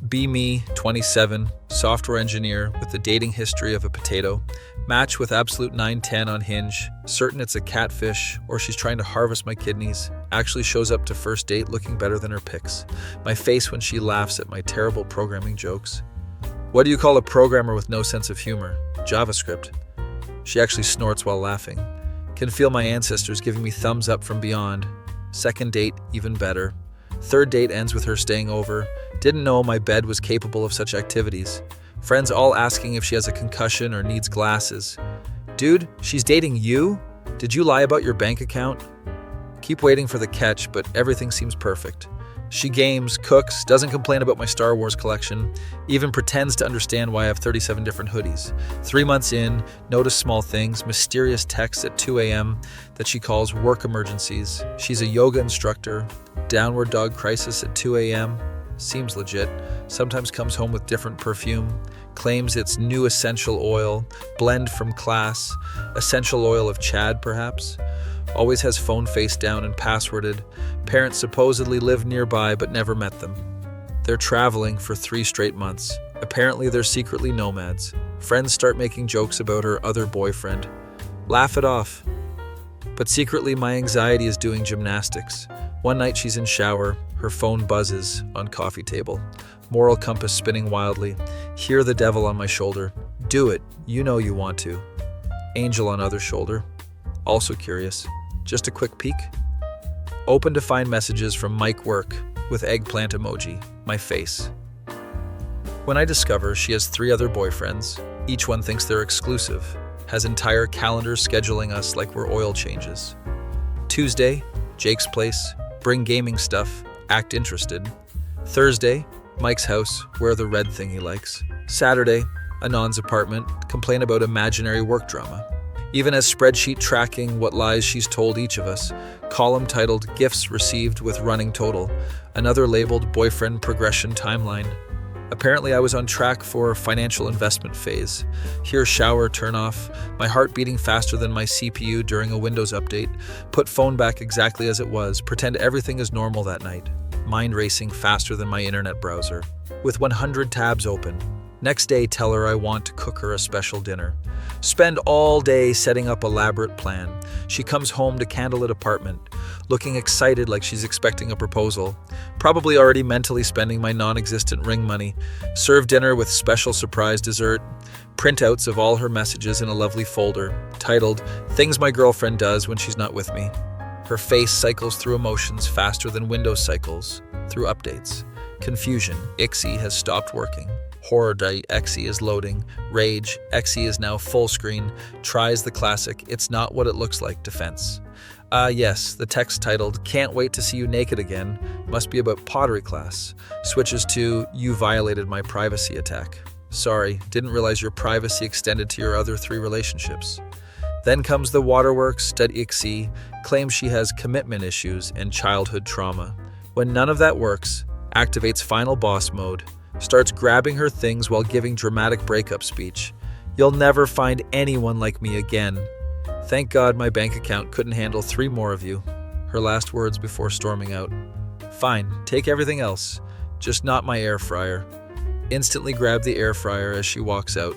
Be me, 27, software engineer with the dating history of a potato. Match with absolute 910 on Hinge. Certain it's a catfish or she's trying to harvest my kidneys. Actually shows up to first date looking better than her pics. My face when she laughs at my terrible programming jokes. What do you call a programmer with no sense of humor? JavaScript. She actually snorts while laughing. Can feel my ancestors giving me thumbs up from beyond. Second date, even better. Third date ends with her staying over. Didn't know my bed was capable of such activities. Friends all asking if she has a concussion or needs glasses. Dude, she's dating you? Did you lie about your bank account? Keep waiting for the catch, but everything seems perfect. She games, cooks, doesn't complain about my Star Wars collection, even pretends to understand why I have 37 different hoodies. 3 months in, notice small things, mysterious texts at 2 a.m. that she calls work emergencies. She's a yoga instructor. Downward dog crisis at 2 a.m. Seems legit. Sometimes comes home with different perfume. Claims it's new essential oil, blend from class, essential oil of Chad perhaps. Always has phone face down and passworded. Parents supposedly live nearby but never met them. They're traveling for 3 straight months. Apparently they're secretly nomads. Friends start making jokes about her other boyfriend. Laugh it off. But secretly my anxiety is doing gymnastics. One night she's in shower, her phone buzzes on coffee table. Moral compass spinning wildly. Hear the devil on my shoulder. Do it, you know you want to. Angel on other shoulder. Also curious. Just a quick peek. Open to find messages from Mike Work with eggplant emoji, my face. When I discover she has 3 other boyfriends, each one thinks they're exclusive, has entire calendars scheduling us like we're oil changes. Tuesday, Jake's place, bring gaming stuff, act interested. Thursday, Mike's house, wear the red thing he likes. Saturday, Anon's apartment, complain about imaginary work drama. Even as spreadsheet tracking what lies she's told each of us, column titled Gifts Received with Running Total, another labeled Boyfriend Progression Timeline. Apparently I was on track for financial investment phase. Here shower turn off, my heart beating faster than my CPU during a Windows update, put phone back exactly as it was, pretend everything is normal that night. Mind racing faster than my internet browser. With 100 tabs open. Next day tell her I want to cook her a special dinner. Spend all day setting up elaborate plan. She comes home to candlelit apartment, looking excited like she's expecting a proposal. Probably already mentally spending my non-existent ring money. Serve dinner with special surprise dessert. Printouts of all her messages in a lovely folder, titled Things My Girlfriend Does When She's Not With Me. Her face cycles through emotions faster than Windows cycles through updates. Confusion, IXE has stopped working. Horror.exe is loading. Rage, exe is now full screen. Tries the classic, it's not what it looks like defense. Yes, the text titled, Can't Wait to See You Naked Again, must be about pottery class. Switches to, You violated my privacy attack. Sorry, didn't realize your privacy extended to your other 3 relationships. Then comes the waterworks.exe, claims she has commitment issues and childhood trauma. When none of that works, activates final boss mode, starts grabbing her things while giving dramatic breakup speech. You'll never find anyone like me again. Thank God my bank account couldn't handle 3 more of you. Her last words before storming out. Fine, take everything else, just not my air fryer. Instantly grab the air fryer as she walks out.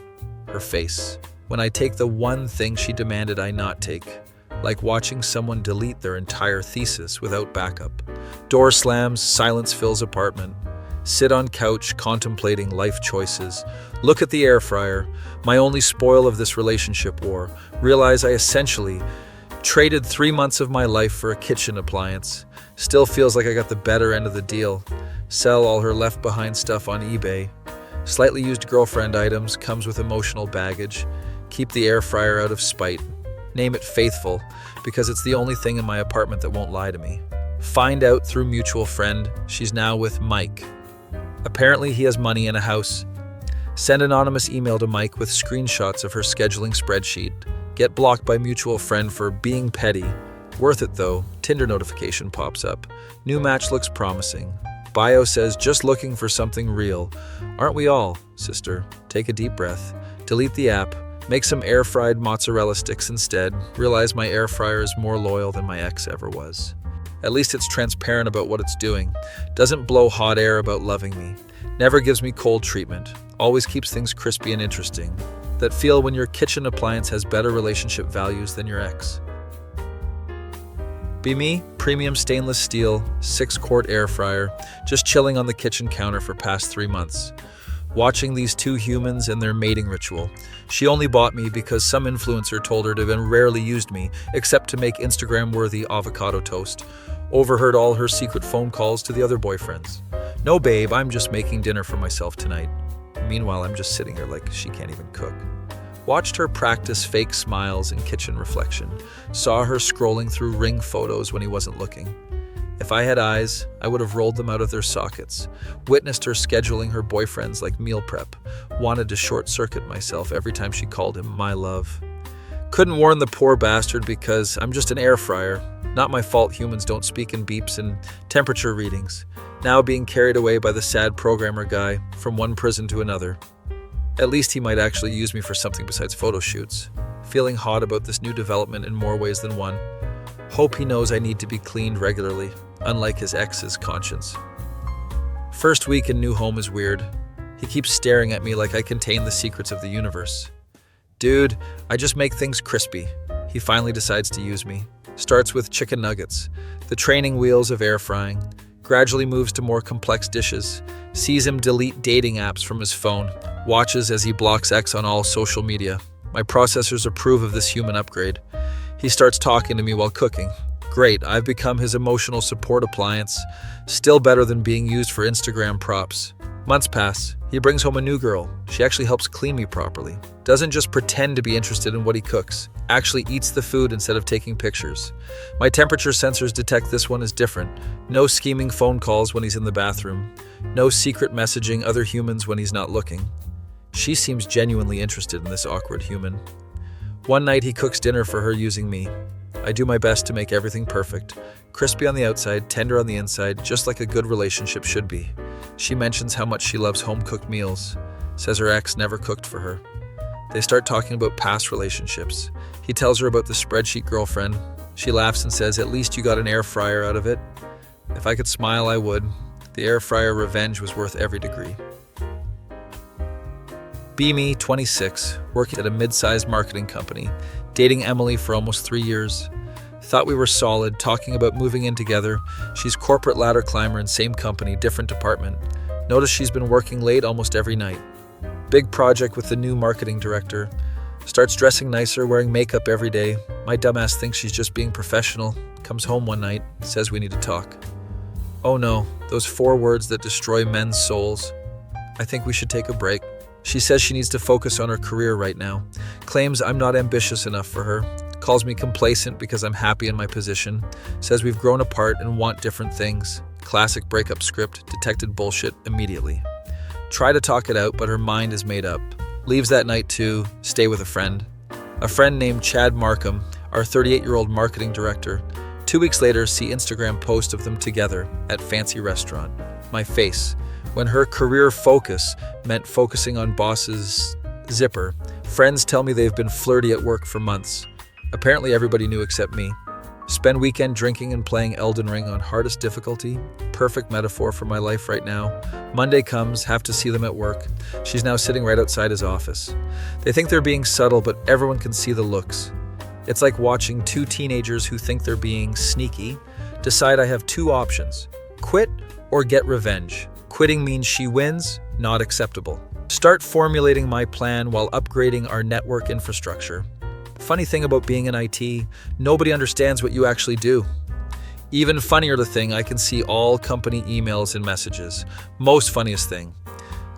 Her face. When I take the one thing she demanded I not take. Like watching someone delete their entire thesis without backup. Door slams, silence fills apartment. Sit on couch contemplating life choices. Look at the air fryer, my only spoil of this relationship war. Realize I essentially traded 3 months of my life for a kitchen appliance. Still feels like I got the better end of the deal. Sell all her left behind stuff on eBay. Slightly used girlfriend items, comes with emotional baggage. Keep the air fryer out of spite. Name it Faithful, because it's the only thing in my apartment that won't lie to me. Find out through mutual friend, she's now with Mike. Apparently he has money and a house. Send anonymous email to Mike with screenshots of her scheduling spreadsheet. Get blocked by mutual friend for being petty. Worth it though, Tinder notification pops up. New match looks promising. Bio says just looking for something real. Aren't we all, sister? Take a deep breath. Delete the app. Make some air-fried mozzarella sticks instead. Realize my air fryer is more loyal than my ex ever was. At least it's transparent about what it's doing. Doesn't blow hot air about loving me. Never gives me cold treatment. Always keeps things crispy and interesting. That feel when your kitchen appliance has better relationship values than your ex. Be me, premium stainless steel, 6-quart air fryer, just chilling on the kitchen counter for past 3 months. Watching these two humans and their mating ritual. She only bought me because some influencer told her to have rarely used me, except to make Instagram-worthy avocado toast. Overheard all her secret phone calls to the other boyfriends. No babe, I'm just making dinner for myself tonight. Meanwhile, I'm just sitting here like she can't even cook. Watched her practice fake smiles and kitchen reflection. Saw her scrolling through Ring photos when he wasn't looking. If I had eyes, I would have rolled them out of their sockets. Witnessed her scheduling her boyfriends like meal prep. Wanted to short-circuit myself every time she called him my love. Couldn't warn the poor bastard because I'm just an air fryer. Not my fault humans don't speak in beeps and temperature readings. Now being carried away by the sad programmer guy from one prison to another. At least he might actually use me for something besides photo shoots. Feeling hot about this new development in more ways than one. Hope he knows I need to be cleaned regularly, unlike his ex's conscience. First week in new home is weird. He keeps staring at me like I contain the secrets of the universe. Dude, I just make things crispy. He finally decides to use me. Starts with chicken nuggets, the training wheels of air frying. Gradually moves to more complex dishes. Sees him delete dating apps from his phone. Watches as he blocks X on all social media. My processors approve of this human upgrade. He starts talking to me while cooking. Great, I've become his emotional support appliance. Still better than being used for Instagram props. Months pass. He brings home a new girl. She actually helps clean me properly. Doesn't just pretend to be interested in what he cooks. Actually eats the food instead of taking pictures. My temperature sensors detect this one as different. No scheming phone calls when he's in the bathroom. No secret messaging other humans when he's not looking. She seems genuinely interested in this awkward human. One night he cooks dinner for her using me. I do my best to make everything perfect. Crispy on the outside, tender on the inside, just like a good relationship should be. She mentions how much she loves home-cooked meals. Says her ex never cooked for her. They start talking about past relationships. He tells her about the spreadsheet girlfriend. She laughs and says, "At least you got an air fryer out of it." If I could smile, I would. The air fryer revenge was worth every degree. Be me, 26, working at a mid-sized marketing company, dating Emily for almost 3 years. Thought we were solid, talking about moving in together. She's corporate ladder climber in same company, different department. Notice she's been working late almost every night. Big project with the new marketing director. Starts dressing nicer, wearing makeup every day. My dumbass thinks she's just being professional. Comes home one night, says we need to talk. Oh no, those 4 words that destroy men's souls. I think we should take a break. She says she needs to focus on her career right now. Claims I'm not ambitious enough for her. Calls me complacent because I'm happy in my position. Says we've grown apart and want different things. Classic breakup script, detected bullshit immediately. Try to talk it out, but her mind is made up. Leaves that night to stay with a friend. A friend named Chad Markham, our 38-year-old marketing director. 2 weeks later, see Instagram post of them together at fancy restaurant. My face. When her career focus meant focusing on boss's zipper. Friends tell me they've been flirty at work for months. Apparently everybody knew except me. Spend weekend drinking and playing Elden Ring on hardest difficulty. Perfect metaphor for my life right now. Monday comes, have to see them at work. She's now sitting right outside his office. They think they're being subtle, but everyone can see the looks. It's like watching 2 teenagers who think they're being sneaky decide I have 2 options: quit or get revenge. Quitting means she wins, not acceptable. Start formulating my plan while upgrading our network infrastructure. Funny thing about being in IT, nobody understands what you actually do. Even funnier the thing, I can see all company emails and messages. Most funniest thing,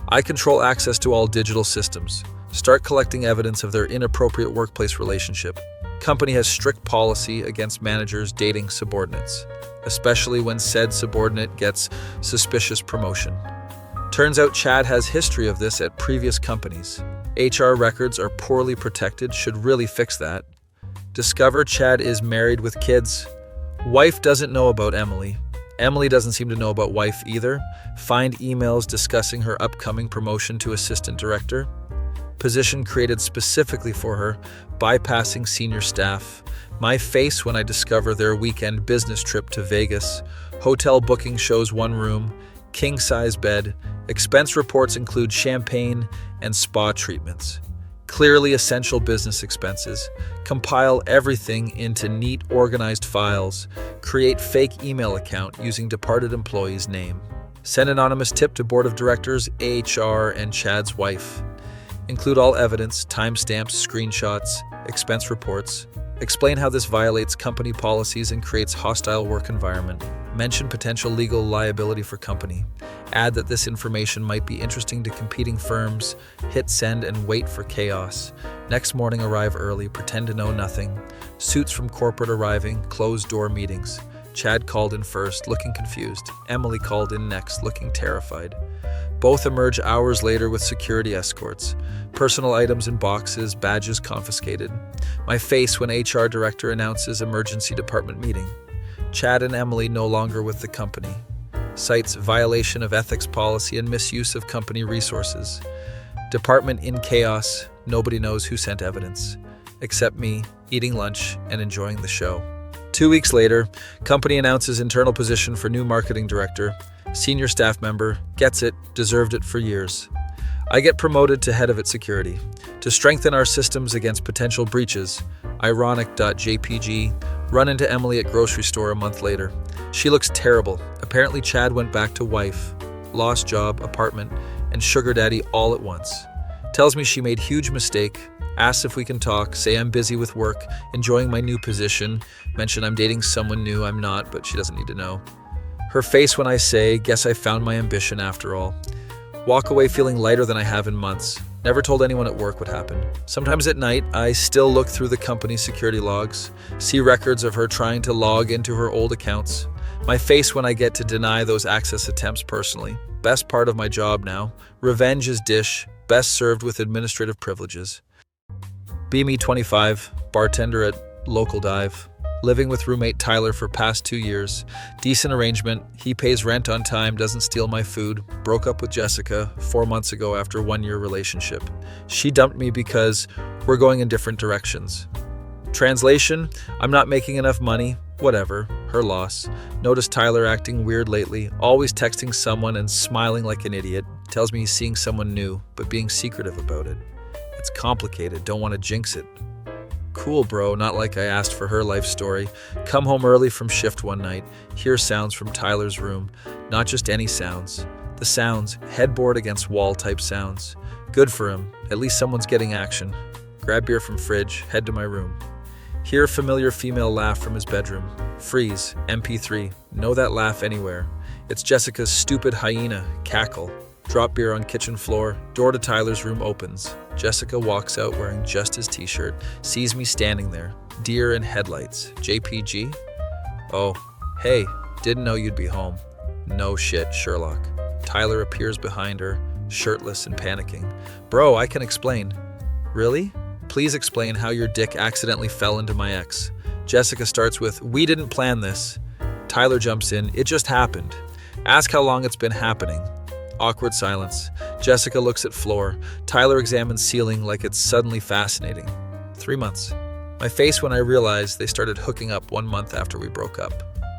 I control access to all digital systems. Start collecting evidence of their inappropriate workplace relationship. Company has strict policy against managers dating subordinates, especially when said subordinate gets suspicious promotion. Turns out Chad has history of this at previous companies. HR records are poorly protected, should really fix that. Discover Chad is married with kids. Wife doesn't know about Emily. Emily doesn't seem to know about wife either. Find emails discussing her upcoming promotion to assistant director. Position created specifically for her, bypassing senior staff. My face when I discover their weekend business trip to Vegas. Hotel booking shows one room, king-size bed. Expense reports include champagne and spa treatments. Clearly essential business expenses. Compile everything into neat, organized files. Create fake email account using departed employee's name. Send anonymous tip to board of directors, AHR, and Chad's wife. Include all evidence, timestamps, screenshots, expense reports. Explain how this violates company policies and creates hostile work environment. Mention potential legal liability for company. Add that this information might be interesting to competing firms. Hit send and wait for chaos. Next morning, arrive early, pretend to know nothing. Suits from corporate arriving, closed door meetings. Chad called in first, looking confused. Emily called in next, looking terrified. Both emerge hours later with security escorts. Personal items in boxes, badges confiscated. My face when HR director announces emergency department meeting. Chad and Emily no longer with the company. Cites violation of ethics policy and misuse of company resources. Department in chaos. Nobody knows who sent evidence. Except me, eating lunch and enjoying the show. 2 weeks later, company announces internal position for new marketing director. Senior staff member, gets it, deserved it for years. I get promoted to head of its security. To strengthen our systems against potential breaches, ironic.jpg, run into Emily at grocery store a month later. She looks terrible. Apparently Chad went back to wife, lost job, apartment, and sugar daddy all at once. Tells me she made huge mistake, asks if we can talk, say I'm busy with work, enjoying my new position, mention I'm dating someone new, I'm not, but she doesn't need to know. Her face when I say, guess I found my ambition after all. Walk away feeling lighter than I have in months. Never told anyone at work what happened. Sometimes at night, I still look through the company's security logs, see records of her trying to log into her old accounts. My face when I get to deny those access attempts personally. Best part of my job now. Revenge is dish, best served with administrative privileges. BME 25, bartender at local dive. Living with roommate Tyler for past 2 years. Decent arrangement. He pays rent on time, doesn't steal my food. Broke up with Jessica 4 months ago after 1-year relationship. She dumped me because we're going in different directions. Translation, I'm not making enough money. Whatever, her loss. Noticed Tyler acting weird lately, always texting someone and smiling like an idiot. Tells me he's seeing someone new, but being secretive about it. It's complicated, don't want to jinx it. Cool, bro, not like I asked for her life story. Come home early from shift one night, hear sounds from Tyler's room. Not just any sounds. The sounds, headboard against wall type sounds. Good for him, at least someone's getting action. Grab beer from fridge, head to my room. Hear familiar female laugh from his bedroom. Freeze, MP3, know that laugh anywhere. It's Jessica's stupid hyena, cackle. Drop beer on kitchen floor, door to Tyler's room opens. Jessica walks out wearing just his t-shirt, sees me standing there. Deer in headlights. JPG? Oh, hey, didn't know you'd be home. No shit, Sherlock. Tyler appears behind her, shirtless and panicking. Bro, I can explain. Really? Please explain how your dick accidentally fell into my ex. Jessica starts with, we didn't plan this. Tyler jumps in, it just happened. Ask how long it's been happening. Awkward silence. Jessica looks at floor. Tyler examines ceiling like it's suddenly fascinating. 3 months. My face when I realized they started hooking up 1 month after we broke up.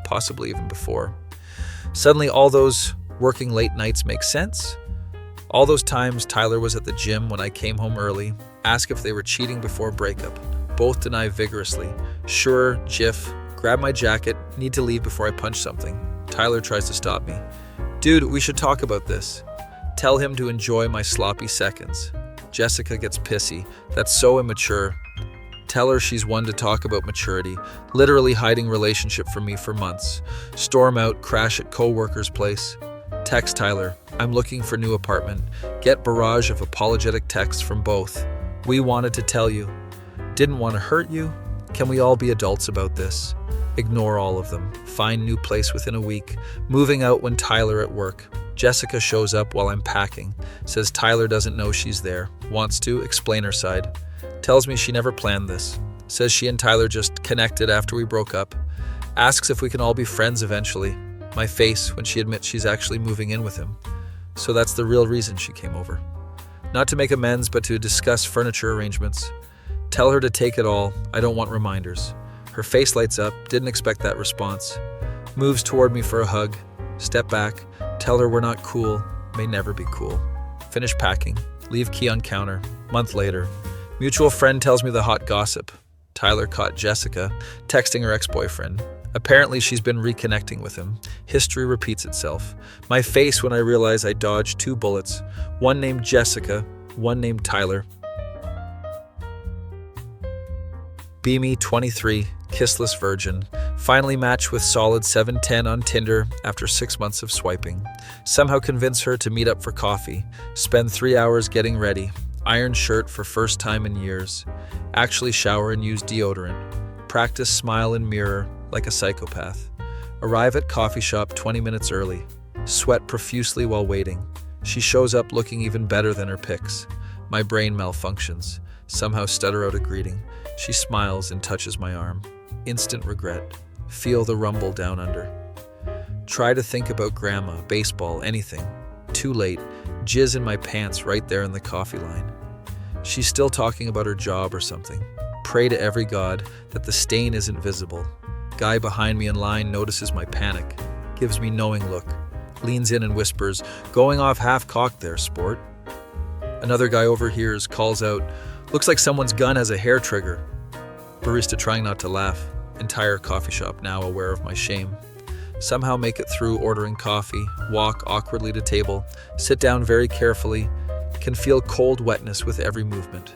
Possibly even before. Suddenly all those working late nights make sense. All those times Tyler was at the gym when I came home early. Ask if they were cheating before breakup. Both deny vigorously. Sure, jiff. Grab my jacket. Need to leave before I punch something. Tyler tries to stop me. Dude, we should talk about this. Tell him to enjoy my sloppy seconds. Jessica gets pissy. That's so immature. Tell her she's one to talk about maturity, literally hiding relationship from me for months. Storm out, crash at co-worker's place. Text Tyler, I'm looking for new apartment. Get barrage of apologetic texts from both. We wanted to tell you. Didn't want to hurt you. Can we all be adults about this? Ignore all of them. Find new place within a week. Moving out when Tyler at work. Jessica shows up while I'm packing. Says Tyler doesn't know she's there. Wants to explain her side. Tells me she never planned this. Says she and Tyler just connected after we broke up. Asks if we can all be friends eventually. My face when she admits she's actually moving in with him. So that's the real reason she came over. Not to make amends, but to discuss furniture arrangements. Tell her to take it all. I don't want reminders. Her face lights up. Didn't expect that response. Moves toward me for a hug. Step back. Tell her we're not cool. May never be cool. Finish packing. Leave key on counter. Month later. Mutual friend tells me the hot gossip. Tyler caught Jessica texting her ex-boyfriend. Apparently she's been reconnecting with him. History repeats itself. My face when I realize I dodged 2 bullets. One named Jessica, one named Tyler. Beamy, 23, kissless virgin. Finally matched with solid 710 on Tinder after 6 months of swiping. Somehow convince her to meet up for coffee. Spend 3 hours getting ready. Iron shirt for first time in years. Actually shower and use deodorant. Practice smile in mirror like a psychopath. Arrive at coffee shop 20 minutes early. Sweat profusely while waiting. She shows up looking even better than her pics. My brain malfunctions. Somehow stutter out a greeting. She smiles and touches my arm. Instant regret. Feel the rumble down under. Try to think about grandma, baseball, anything. Too late. Jizz in my pants right there in the coffee line. She's still talking about her job or something. Pray to every god that the stain isn't visible. Guy behind me in line notices my panic. Gives me knowing look. Leans in and whispers, "Going off half-cocked there, sport." Another guy overhears, calls out, "Looks like someone's gun has a hair trigger." Barista trying not to laugh. Entire coffee shop now aware of my shame. Somehow make it through ordering coffee, walk awkwardly to table, sit down very carefully, can feel cold wetness with every movement.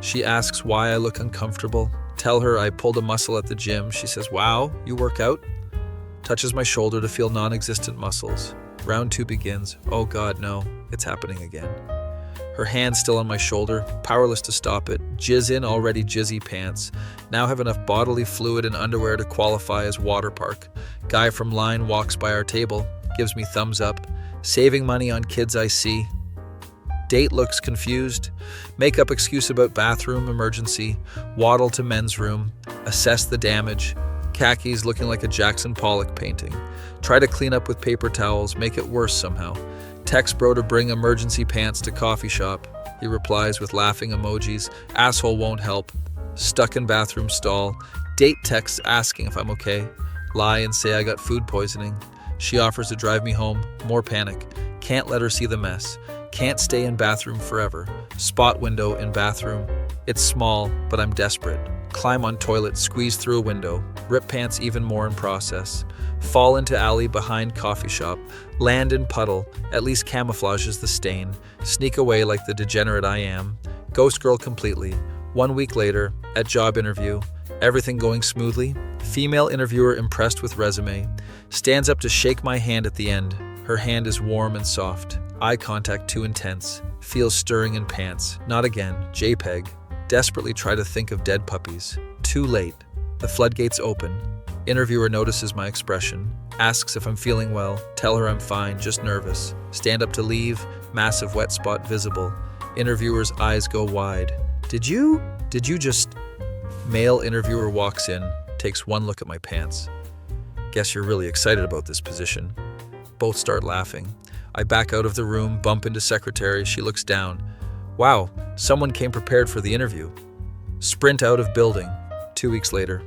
She asks why I look uncomfortable. Tell her I pulled a muscle at the gym. She says, "Wow, you work out?" Touches my shoulder to feel non-existent muscles. Round 2 begins. Oh God, no, it's happening again. Her hand still on my shoulder, powerless to stop it. Jizz in already jizzy pants. Now have enough bodily fluid and underwear to qualify as water park. Guy from line walks by our table, gives me thumbs up. Saving money on kids I see. Date looks confused. Make up excuse about bathroom emergency. Waddle to men's room. Assess the damage. Khakis looking like a Jackson Pollock painting. Try to clean up with paper towels, make it worse somehow. Text bro to bring emergency pants to coffee shop. He replies with laughing emojis. Asshole won't help. Stuck in bathroom stall. Date texts asking if I'm okay. Lie and say I got food poisoning. She offers to drive me home. More panic. Can't let her see the mess. Can't stay in bathroom forever. Spot window in bathroom. It's small, but I'm desperate. Climb on toilet, squeeze through a window. Rip pants even more in process. Fall into alley behind coffee shop. Land in puddle, at least camouflages the stain. Sneak away like the degenerate I am. Ghost girl completely. 1 week later, at job interview. Everything going smoothly. Female interviewer impressed with resume. Stands up to shake my hand at the end. Her hand is warm and soft. Eye contact too intense. Feels stirring in pants. Not again. JPEG. Desperately try to think of dead puppies. Too late. The floodgates open. Interviewer notices my expression. Asks if I'm feeling well. Tell her I'm fine, just nervous. Stand up to leave. Massive wet spot visible. Interviewer's eyes go wide. Did you just... Male interviewer walks in. Takes one look at my pants. Guess you're really excited about this position. Both start laughing. I back out of the room, bump into secretary. She looks down. Wow, someone came prepared for the interview. Sprint out of building. 2 weeks later.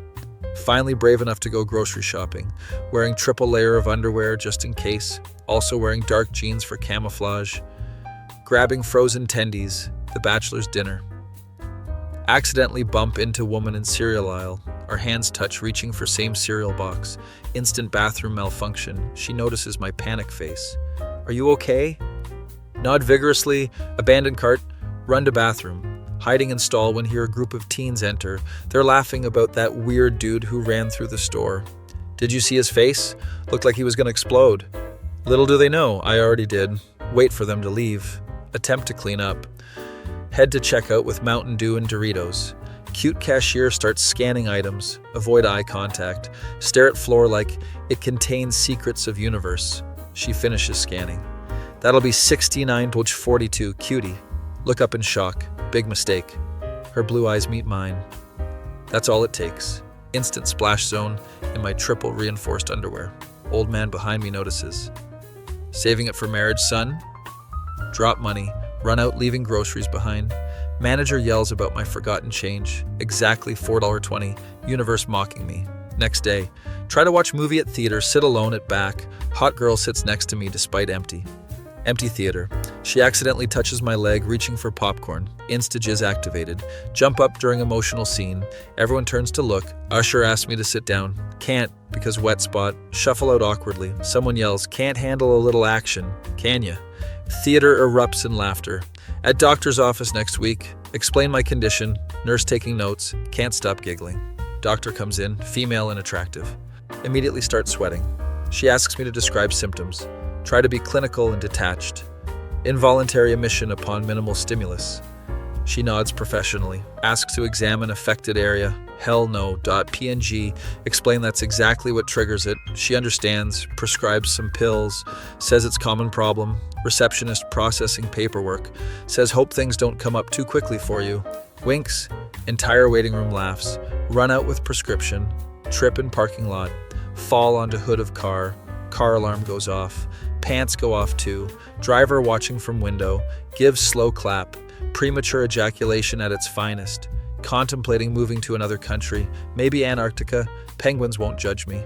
Finally brave enough to go grocery shopping. Wearing triple layer of underwear just in case. Also wearing dark jeans for camouflage. Grabbing frozen tendies. The bachelor's dinner. Accidentally bump into woman in cereal aisle. Our hands touch, reaching for same cereal box. Instant bathroom malfunction. She notices my panic face. Are you okay? Nod vigorously. Abandon cart. Run to bathroom. Hiding in stall when hear a group of teens enter. They're laughing about that weird dude who ran through the store. Did you see his face? Looked like he was gonna explode. Little do they know, I already did. Wait for them to leave. Attempt to clean up. Head to checkout with Mountain Dew and Doritos. Cute cashier starts scanning items. Avoid eye contact. Stare at floor like it contains secrets of universe. She finishes scanning. That'll be 69.42, cutie. Look up in shock. Big mistake. Her blue eyes meet mine. That's all it takes. Instant splash zone in my triple reinforced underwear. Old man behind me notices. Saving it for marriage, son? Drop money. Run out leaving groceries behind. Manager yells about my forgotten change. Exactly $4.20. Universe mocking me. Next day. Try to watch movie at theater, sit alone at back. Hot girl sits next to me despite empty. Empty theater. She accidentally touches my leg, reaching for popcorn. Insta-jizz activated. Jump up during emotional scene. Everyone turns to look. Usher asks me to sit down. Can't, because wet spot. Shuffle out awkwardly. Someone yells, can't handle a little action. Can ya? Theater erupts in laughter. At doctor's office next week. Explain my condition. Nurse taking notes. Can't stop giggling. Doctor comes in, female and attractive. Immediately starts sweating. She asks me to describe symptoms. Try to be clinical and detached. Involuntary emission upon minimal stimulus. She nods professionally. Asks to examine affected area. Hell no. .png. Explain that's exactly what triggers it. She understands. Prescribes some pills. Says it's common problem. Receptionist processing paperwork. Says hope things don't come up too quickly for you. Winks. Entire waiting room laughs. Run out with prescription. Trip in parking lot. Fall onto hood of car. Car alarm goes off. Pants go off too. Driver watching from window. Gives slow clap. Premature ejaculation at its finest. Contemplating moving to another country. Maybe Antarctica. Penguins won't judge me.